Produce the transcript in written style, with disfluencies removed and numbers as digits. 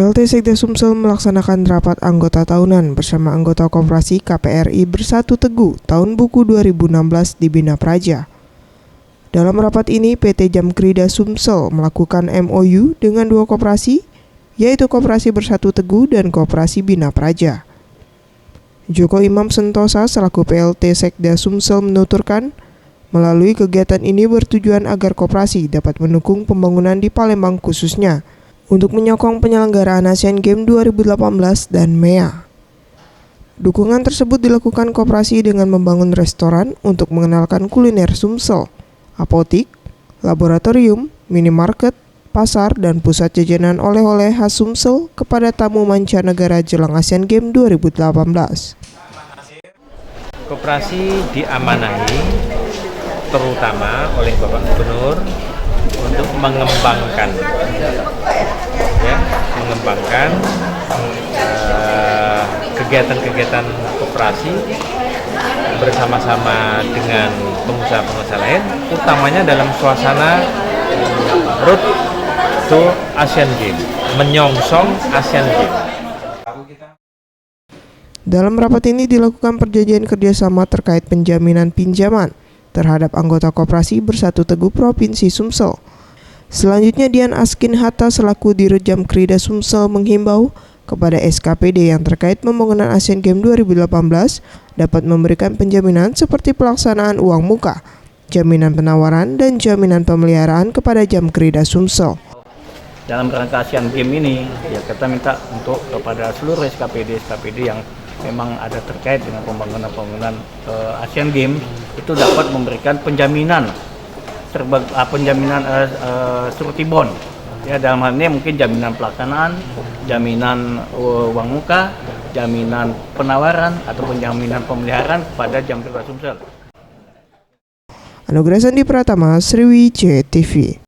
PLT Sekda Sumsel melaksanakan rapat anggota tahunan bersama anggota Koperasi KPRI Bersatu Teguh tahun buku 2016 di Bina Praja. Dalam rapat ini, PT Jamkrida Sumsel melakukan MOU dengan dua koperasi, yaitu Koperasi Bersatu Teguh dan Koperasi Bina Praja. Joko Imam Sentosa selaku PLT Sekda Sumsel menuturkan, melalui kegiatan ini bertujuan agar koperasi dapat mendukung pembangunan di Palembang khususnya, untuk menyokong penyelenggaraan Asian Games 2018 dan MEA. Dukungan tersebut dilakukan koperasi dengan membangun restoran untuk mengenalkan kuliner Sumsel, apotik, laboratorium, minimarket, pasar, dan pusat jajanan oleh-oleh khas Sumsel kepada tamu mancanegara jelang Asian Games 2018. Koperasi diamanahi terutama oleh Bapak Gubernur untuk mengembangkan kegiatan-kegiatan koperasi bersama-sama dengan pengusaha-pengusaha lain, utamanya dalam suasana road to Asian Games, menyongsong Asian Games. Dalam rapat ini dilakukan perjanjian kerjasama terkait penjaminan pinjaman terhadap anggota Koperasi Bersatu Teguh Provinsi Sumsel. Selanjutnya, Dian Askin Hatta selaku Dirut Jamkrida Sumsel menghimbau kepada SKPD yang terkait pembangunan Asian Games 2018 dapat memberikan penjaminan seperti pelaksanaan uang muka, jaminan penawaran, dan jaminan pemeliharaan kepada Jamkrida Sumsel. Dalam rangka Asian Games ini, ya kita minta untuk kepada seluruh SKPD yang memang ada terkait dengan pembangunan Asian Games itu dapat memberikan penjaminan surety bond. Ya, dalam hal ini mungkin jaminan pelaksanaan, jaminan uang muka, jaminan penawaran ataupun jaminan pemeliharaan kepada Jamkrida Sumsel. Anugerah Sandi Pratama, Sriwijaya TV.